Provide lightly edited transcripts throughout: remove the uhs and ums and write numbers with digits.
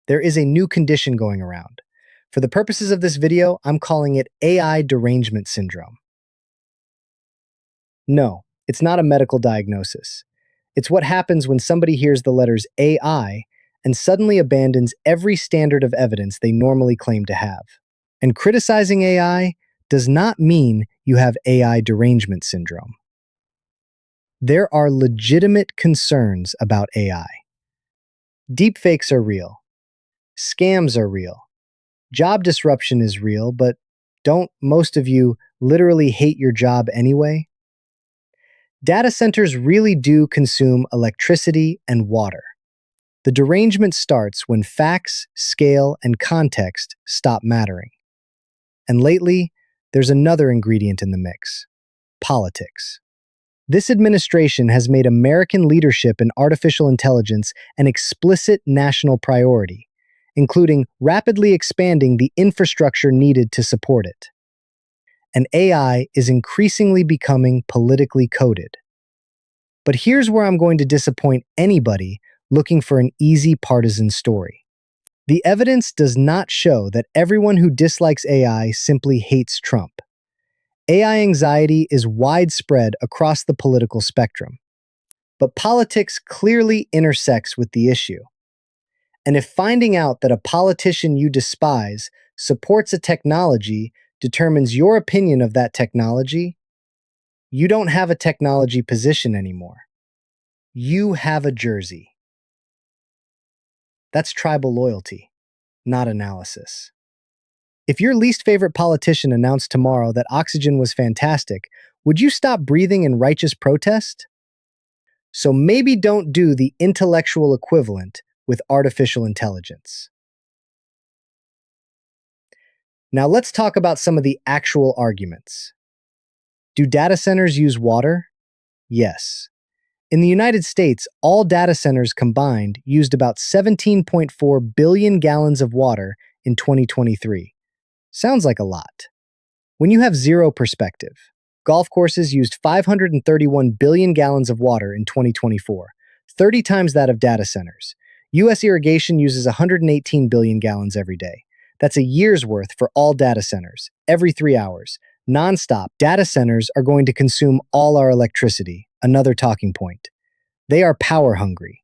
there is a new condition going around. For the purposes of this video, I'm calling it AI Derangement Syndrome. No, it's not a medical diagnosis. It's what happens when somebody hears the letters AI and suddenly abandons every standard of evidence they normally claim to have. And criticizing AI does not mean you have AI derangement syndrome. There are legitimate concerns about AI. Deepfakes are real. Scams are real. Job disruption is real, but don't most of you literally hate your job anyway? Data centers really do consume electricity and water. The derangement starts when facts, scale, and context stop mattering. And lately, there's another ingredient in the mix: politics. This administration has made American leadership in artificial intelligence an explicit national priority, including rapidly expanding the infrastructure needed to support it. And AI is increasingly becoming politically coded. But here's where I'm going to disappoint anybody looking for an easy partisan story. The evidence does not show that everyone who dislikes AI simply hates Trump. AI anxiety is widespread across the political spectrum. But politics clearly intersects with the issue. And if finding out that a politician you despise supports a technology determines your opinion of that technology, you don't have a technology position anymore. You have a jersey. That's tribal loyalty, not analysis. If your least favorite politician announced tomorrow that oxygen was fantastic, would you stop breathing in righteous protest? So maybe don't do the intellectual equivalent with artificial intelligence. Now let's talk about some of the actual arguments. Do data centers use water? Yes. In the United States, all data centers combined used about 17.4 billion gallons of water in 2023. Sounds like a lot. When you have zero perspective, golf courses used 531 billion gallons of water in 2024, 30 times that of data centers. U.S. irrigation uses 118 billion gallons every day. That's a year's worth for all data centers, every 3 hours. Nonstop, data centers are going to consume all our electricity, another talking point. They are power hungry.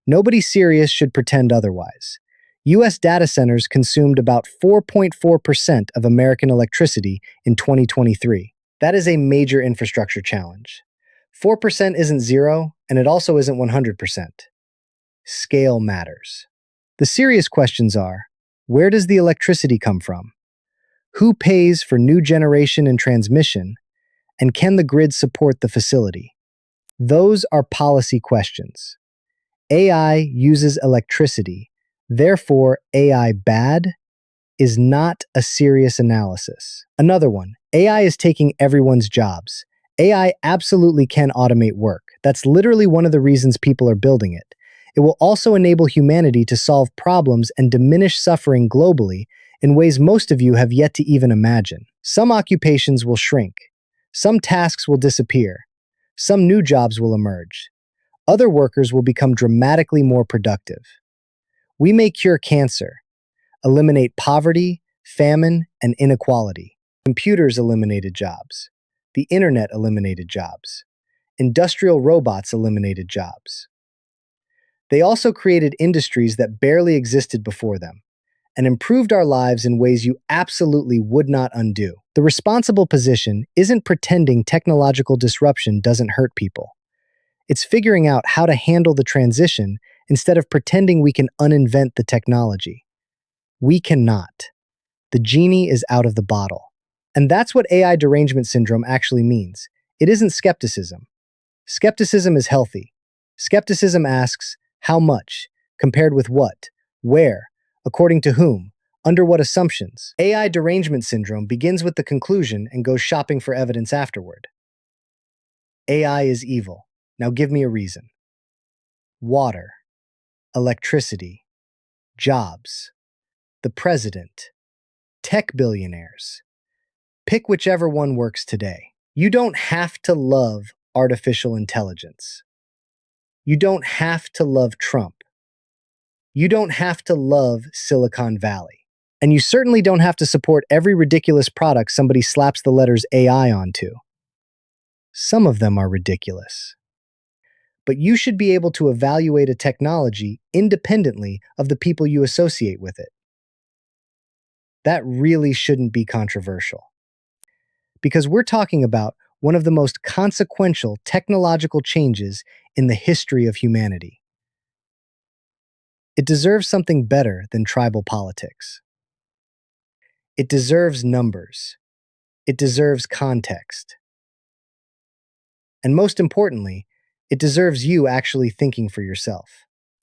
Nobody serious should pretend otherwise. U.S. data centers consumed about 4.4% of American electricity in 2023. That is a major infrastructure challenge. 4% isn't zero, and it also isn't 100%. Scale matters. The serious questions are, where does the electricity come from? Who pays for new generation and transmission? And can the grid support the facility? Those are policy questions. AI uses electricity. Therefore, AI bad is not a serious analysis. Another one, AI is taking everyone's jobs. AI absolutely can automate work. That's literally one of the reasons people are building it. It will also enable humanity to solve problems and diminish suffering globally in ways most of you have yet to even imagine. Some occupations will shrink. Some tasks will disappear. Some new jobs will emerge. Other workers will become dramatically more productive. We may cure cancer, eliminate poverty, famine, and inequality. Computers eliminated jobs. The internet eliminated jobs. Industrial robots eliminated jobs. They also created industries that barely existed before them and improved our lives in ways you absolutely would not undo. The responsible position isn't pretending technological disruption doesn't hurt people. It's figuring out how to handle the transition instead of pretending we can uninvent the technology. We cannot. The genie is out of the bottle. And that's what AI derangement syndrome actually means. It isn't skepticism. Skepticism is healthy. Skepticism asks, how much? Compared with what? Where? According to whom? Under what assumptions? AI derangement syndrome begins with the conclusion and goes shopping for evidence afterward. AI is evil. Now give me a reason. Water, electricity, jobs, the president, tech billionaires. Pick whichever one works today. You don't have to love artificial intelligence. You don't have to love Trump. You don't have to love Silicon Valley. And you certainly don't have to support every ridiculous product somebody slaps the letters AI onto. Some of them are ridiculous. But you should be able to evaluate a technology independently of the people you associate with it. That really shouldn't be controversial. Because we're talking about one of the most consequential technological changes in the history of humanity. It deserves something better than tribal politics. It deserves numbers. It deserves context. And most importantly, it deserves you actually thinking for yourself.